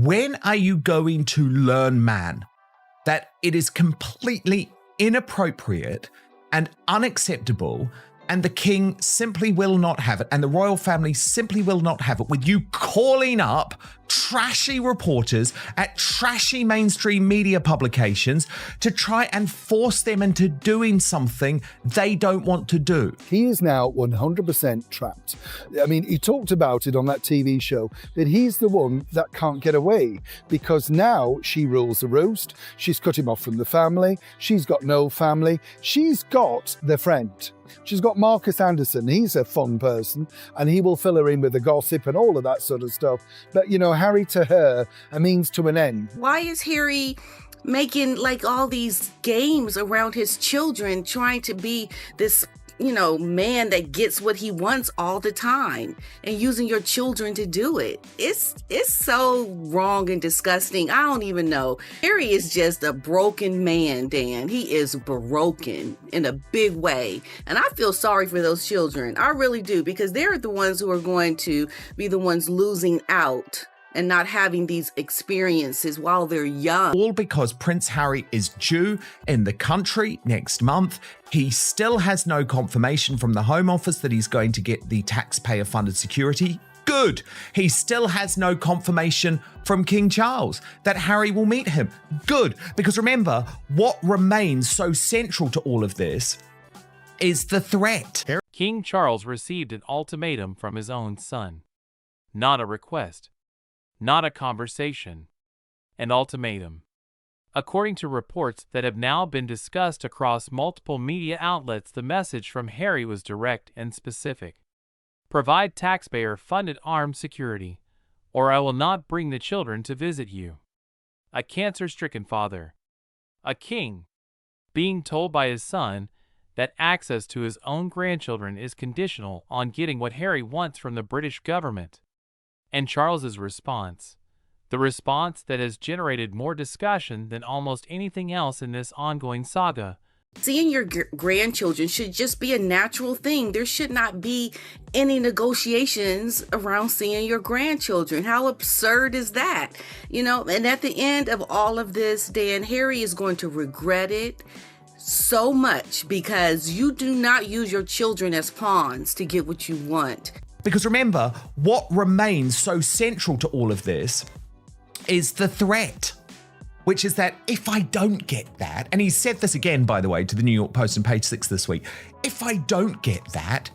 When are you going to learn, man, that it is completely inappropriate and unacceptable, and the king simply will not have it, and the royal family simply will not have it, with you calling up trashy reporters at trashy mainstream media publications to try and force them into doing something they don't want to do? He is now 100% trapped. I mean, he talked about it on that TV show, that he's the one that can't get away, because now she rules the roost. She's cut him off from the family. She's got no family. She's got the friend. She's got Marcus Anderson. He's a fun person, and he will fill her in with the gossip and all of that sort of stuff. But, you know, Harry to her, a means to an end. Why is Harry making like all these games around his children, trying to be this, man that gets what he wants all the time, and using your children to do it? It's so wrong and disgusting. I don't even know. Harry is just a broken man, Dan. He is broken in a big way. And I feel sorry for those children. I really do, because they're the ones who are going to be the ones losing out and not having these experiences while they're young. All because Prince Harry is due in the country next month. He still has no confirmation from the Home Office that he's going to get the taxpayer-funded security. Good. He still has no confirmation from King Charles that Harry will meet him. Good. Because remember, what remains so central to all of this is the threat. King Charles received an ultimatum from his own son. Not a request. Not a conversation. An ultimatum. According to reports that have now been discussed across multiple media outlets, the message from Harry was direct and specific. Provide taxpayer-funded armed security, or I will not bring the children to visit you. A cancer-stricken father. A king. Being told by his son that access to his own grandchildren is conditional on getting what Harry wants from the British government. And Charles's response, the response that has generated more discussion than almost anything else in this ongoing saga. Seeing your grandchildren should just be a natural thing. There should not be any negotiations around seeing your grandchildren. How absurd is that? And at the end of all of this, Dan, Harry is going to regret it so much, because you do not use your children as pawns to get what you want. Because remember, what remains so central to all of this is the threat, which is that if I don't get that, and he said this again, by the way, to the New York Post on page 6 this week, if I don't get that,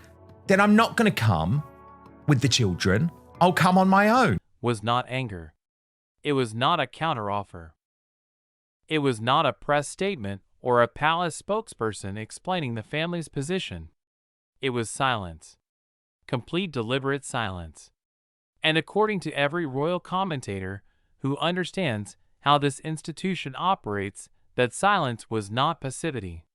then I'm not going to come with the children. I'll come on my own. Was not anger. It was not a counteroffer. It was not a press statement or a palace spokesperson explaining the family's position. It was silence. Complete deliberate silence. And according to every royal commentator who understands how this institution operates, that silence was not passivity.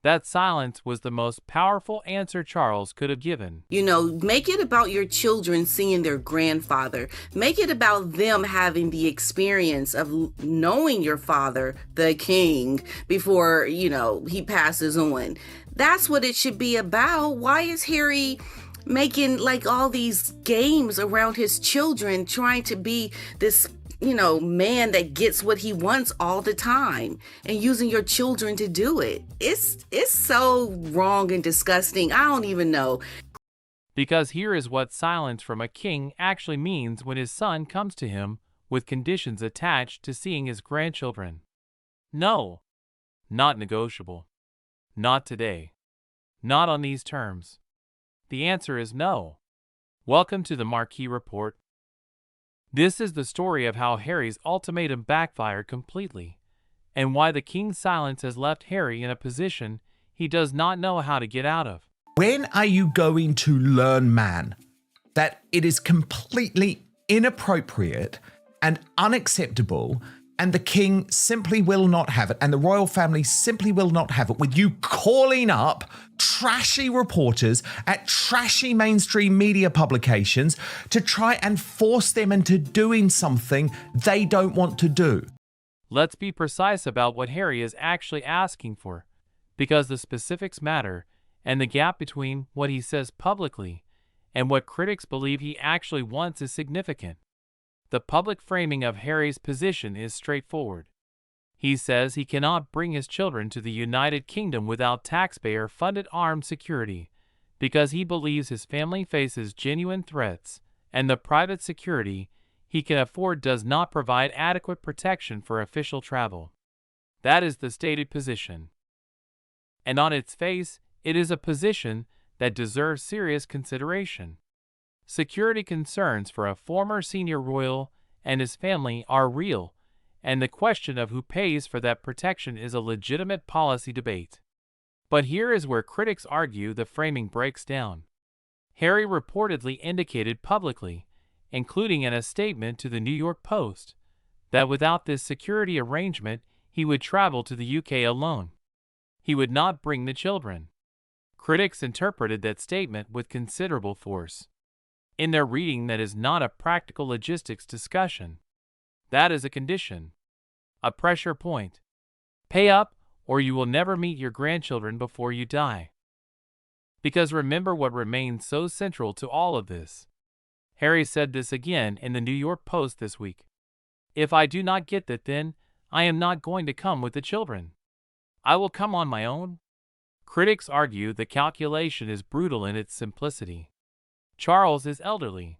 That silence was the most powerful answer Charles could have given. Make it about your children seeing their grandfather. Make it about them having the experience of knowing your father, the king, before, he passes on. That's what it should be about. Why is Harry making like all these games around his children, trying to be this, man that gets what he wants all the time, and using your children to do it? It's so wrong and disgusting. I don't even know. Because here is what silence from a king actually means when his son comes to him with conditions attached to seeing his grandchildren. No. Not negotiable. Not today. Not on these terms. The answer is no. Welcome to the Marquee Report. This is the story of how Harry's ultimatum backfired completely, and why the king's silence has left Harry in a position he does not know how to get out of. When are you going to learn, man, that it is completely inappropriate and unacceptable, and the king simply will not have it, and the royal family simply will not have it, with you calling up trashy reporters at trashy mainstream media publications to try and force them into doing something they don't want to do? Let's be precise about what Harry is actually asking for, because the specifics matter, and the gap between what he says publicly and what critics believe he actually wants is significant. The public framing of Harry's position is straightforward. He says he cannot bring his children to the United Kingdom without taxpayer-funded armed security because he believes his family faces genuine threats and the private security he can afford does not provide adequate protection for official travel. That is the stated position. And on its face, it is a position that deserves serious consideration. Security concerns for a former senior royal and his family are real, and the question of who pays for that protection is a legitimate policy debate. But here is where critics argue the framing breaks down. Harry reportedly indicated publicly, including in a statement to the New York Post, that without this security arrangement, he would travel to the UK alone. He would not bring the children. Critics interpreted that statement with considerable force. In their reading, that is not a practical logistics discussion. That is a condition. A pressure point. Pay up, or you will never meet your grandchildren before you die. Because remember what remains so central to all of this. Harry said this again in the New York Post this week. If I do not get that, then I am not going to come with the children. I will come on my own. Critics argue the calculation is brutal in its simplicity. Charles is elderly.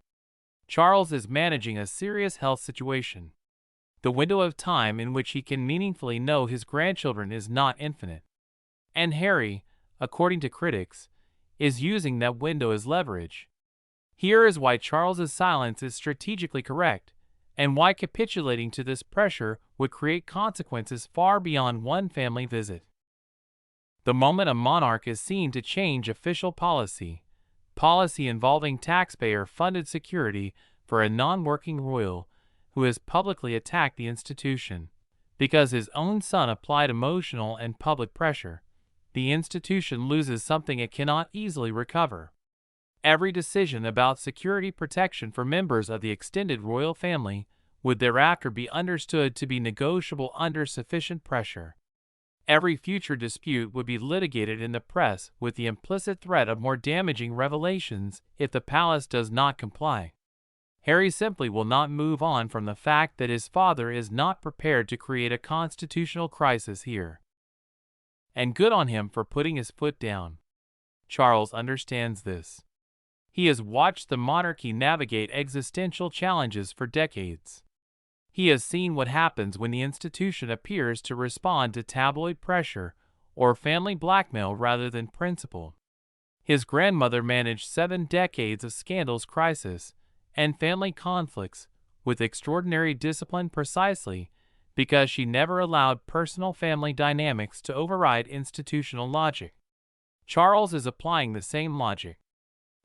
Charles is managing a serious health situation. The window of time in which he can meaningfully know his grandchildren is not infinite. And Harry, according to critics, is using that window as leverage. Here is why Charles's silence is strategically correct, and why capitulating to this pressure would create consequences far beyond one family visit. The moment a monarch is seen to change official policy involving taxpayer-funded security for a non-working royal who has publicly attacked the institution because his own son applied emotional and public pressure, the institution loses something it cannot easily recover. Every decision about security protection for members of the extended royal family would thereafter be understood to be negotiable under sufficient pressure. Every future dispute would be litigated in the press with the implicit threat of more damaging revelations if the palace does not comply. Harry simply will not move on from the fact that his father is not prepared to create a constitutional crisis here. And good on him for putting his foot down. Charles understands this. He has watched the monarchy navigate existential challenges for decades. He has seen what happens when the institution appears to respond to tabloid pressure or family blackmail rather than principle. His grandmother managed 7 decades of scandals, crisis, and family conflicts with extraordinary discipline precisely because she never allowed personal family dynamics to override institutional logic. Charles is applying the same logic.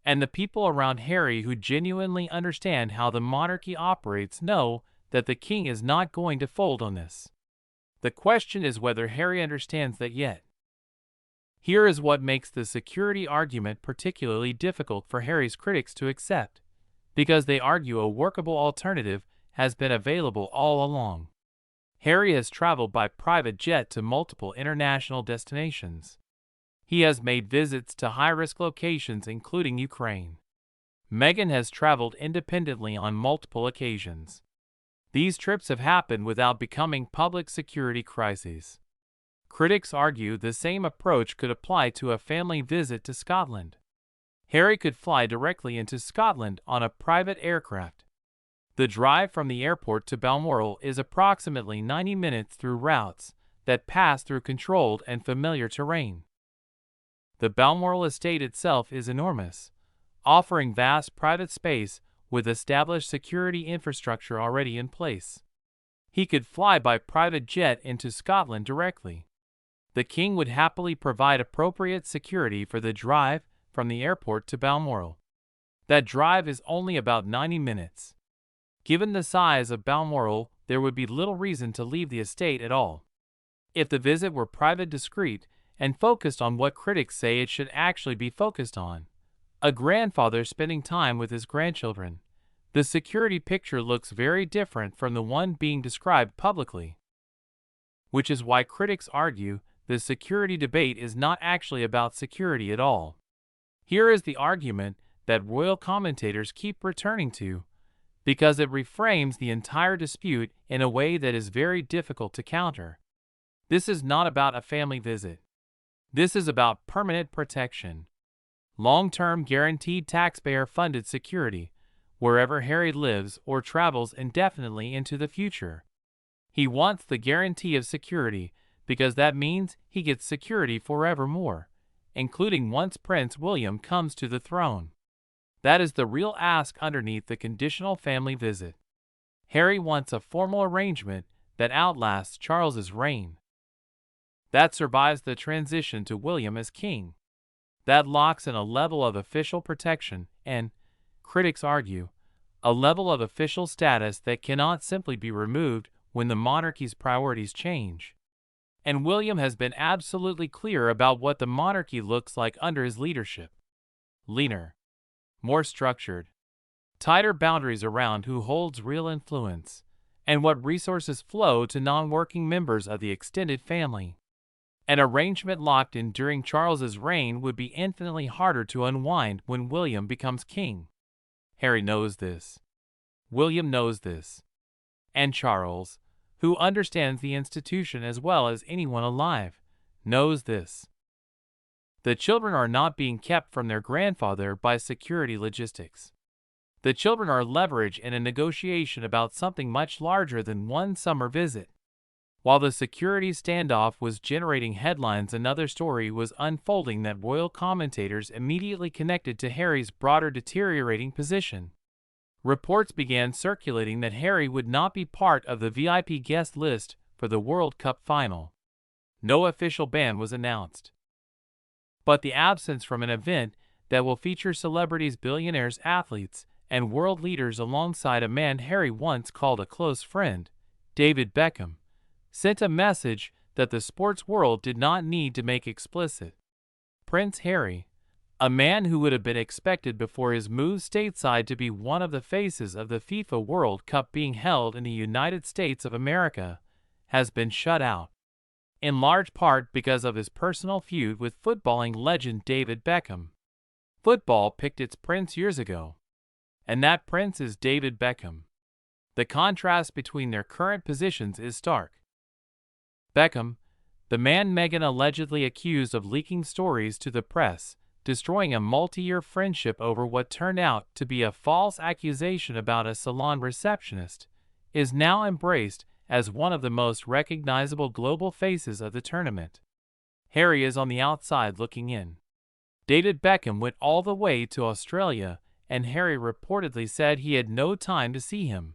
And the people around Harry who genuinely understand how the monarchy operates know that the king is not going to fold on this. The question is whether Harry understands that yet. Here is what makes the security argument particularly difficult for Harry's critics to accept, because they argue a workable alternative has been available all along. Harry has traveled by private jet to multiple international destinations. He has made visits to high-risk locations including Ukraine. Meghan has traveled independently on multiple occasions. These trips have happened without becoming public security crises. Critics argue the same approach could apply to a family visit to Scotland. Harry could fly directly into Scotland on a private aircraft. The drive from the airport to Balmoral is approximately 90 minutes through routes that pass through controlled and familiar terrain. The Balmoral estate itself is enormous, offering vast private space with established security infrastructure already in place. He could fly by private jet into Scotland directly. The king would happily provide appropriate security for the drive from the airport to Balmoral. That drive is only about 90 minutes. Given the size of Balmoral, there would be little reason to leave the estate at all. If the visit were private, discreet, and focused on what critics say it should actually be focused on, a grandfather spending time with his grandchildren, the security picture looks very different from the one being described publicly. Which is why critics argue the security debate is not actually about security at all. Here is the argument that royal commentators keep returning to. because it reframes the entire dispute in a way that is very difficult to counter. This is not about a family visit. This is about permanent protection. Long-term guaranteed taxpayer-funded security, wherever Harry lives or travels indefinitely into the future. He wants the guarantee of security because that means he gets security forevermore, including once Prince William comes to the throne. That is the real ask underneath the conditional family visit. Harry wants a formal arrangement that outlasts Charles's reign, that survives the transition to William as king, that locks in a level of official protection and, critics argue, a level of official status that cannot simply be removed when the monarchy's priorities change. And William has been absolutely clear about what the monarchy looks like under his leadership. Leaner, more structured, tighter boundaries around who holds real influence, and what resources flow to non-working members of the extended family. An arrangement locked in during Charles's reign would be infinitely harder to unwind when William becomes king. Harry knows this. William knows this. And Charles, who understands the institution as well as anyone alive, knows this. The children are not being kept from their grandfather by security logistics. The children are leverage in a negotiation about something much larger than one summer visit. While the security standoff was generating headlines, another story was unfolding that royal commentators immediately connected to Harry's broader deteriorating position. Reports began circulating that Harry would not be part of the VIP guest list for the World Cup final. No official ban was announced, but the absence from an event that will feature celebrities, billionaires, athletes, and world leaders alongside a man Harry once called a close friend, David Beckham, sent a message that the sports world did not need to make explicit. Prince Harry, a man who would have been expected before his move stateside to be one of the faces of the FIFA World Cup being held in the United States of America, has been shut out, in large part because of his personal feud with footballing legend David Beckham. Football picked its prince years ago, and that prince is David Beckham. The contrast between their current positions is stark. Beckham, the man Meghan allegedly accused of leaking stories to the press, destroying a multi-year friendship over what turned out to be a false accusation about a salon receptionist, is now embraced as one of the most recognizable global faces of the tournament. Harry is on the outside looking in. David Beckham went all the way to Australia, and Harry reportedly said he had no time to see him.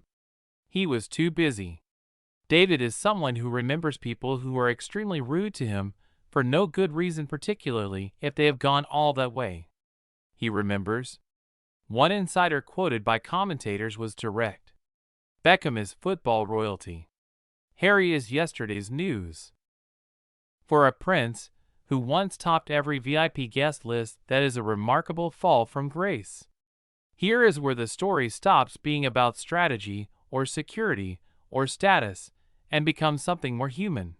He was too busy. David is someone who remembers people who are extremely rude to him for no good reason, particularly if they have gone all that way. He remembers. One insider quoted by commentators was direct. Beckham is football royalty. Harry is yesterday's news. For a prince who once topped every VIP guest list, that is a remarkable fall from grace. Here is where the story stops being about strategy or security or status and becomes something more human.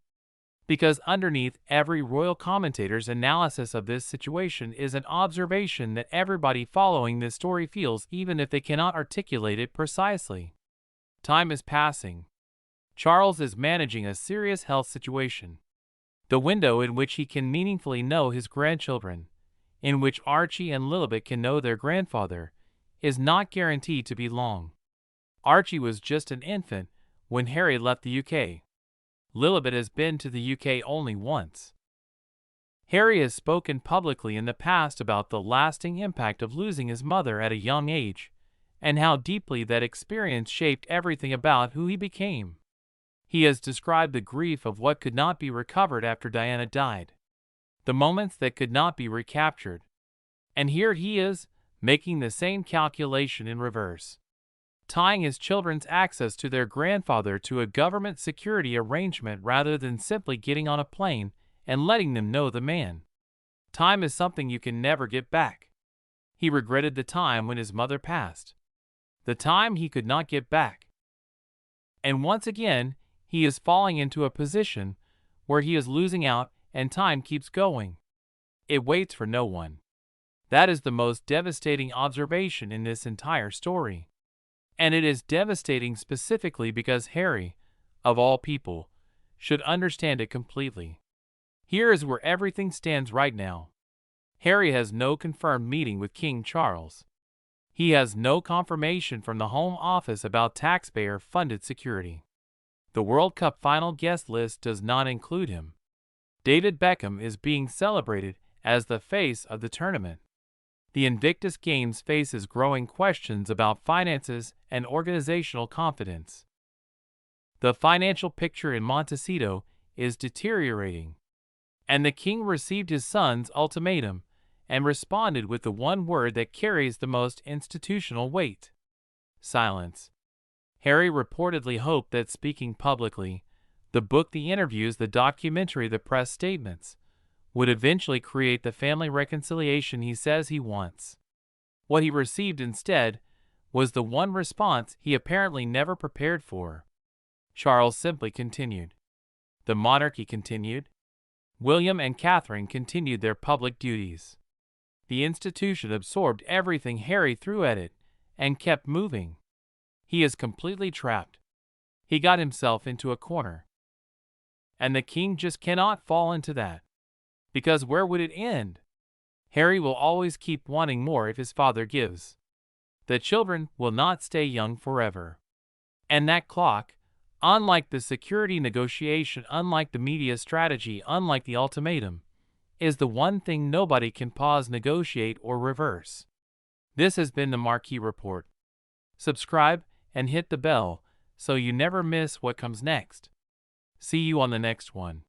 Because underneath every royal commentator's analysis of this situation is an observation that everybody following this story feels, even if they cannot articulate it precisely. Time is passing. Charles is managing a serious health situation. The window in which he can meaningfully know his grandchildren, in which Archie and Lilibet can know their grandfather, is not guaranteed to be long. Archie was just an infant when Harry left the UK. Lilibet has been to the UK only once. Harry has spoken publicly in the past about the lasting impact of losing his mother at a young age, and how deeply that experience shaped everything about who he became. He has described the grief of what could not be recovered after Diana died, the moments that could not be recaptured. And here he is, making the same calculation in reverse, tying his children's access to their grandfather to a government security arrangement rather than simply getting on a plane and letting them know the man. Time is something you can never get back. He regretted the time when his mother passed, the time he could not get back. And once again, he is falling into a position where he is losing out and time keeps going. It waits for no one. That is the most devastating observation in this entire story. And it is devastating specifically because Harry, of all people, should understand it completely. Here is where everything stands right now. Harry has no confirmed meeting with King Charles. He has no confirmation from the Home Office about taxpayer-funded security. The World Cup final guest list does not include him. David Beckham is being celebrated as the face of the tournament. The Invictus Games faces growing questions about finances and organizational confidence. The financial picture in Montecito is deteriorating, and the king received his son's ultimatum and responded with the one word that carries the most institutional weight: silence. Harry reportedly hoped that speaking publicly, the book, the interviews, the documentary, the press statements, would eventually create the family reconciliation he says he wants. What he received instead was the one response he apparently never prepared for. Charles simply continued. The monarchy continued. William and Catherine continued their public duties. The institution absorbed everything Harry threw at it and kept moving. He is completely trapped. He got himself into a corner. And the king just cannot fall into that. Because where would it end? Harry will always keep wanting more if his father gives. The children will not stay young forever. And that clock, unlike the security negotiation, unlike the media strategy, unlike the ultimatum, is the one thing nobody can pause, negotiate, or reverse. This has been the Marquee Report. Subscribe and hit the bell so you never miss what comes next. See you on the next one.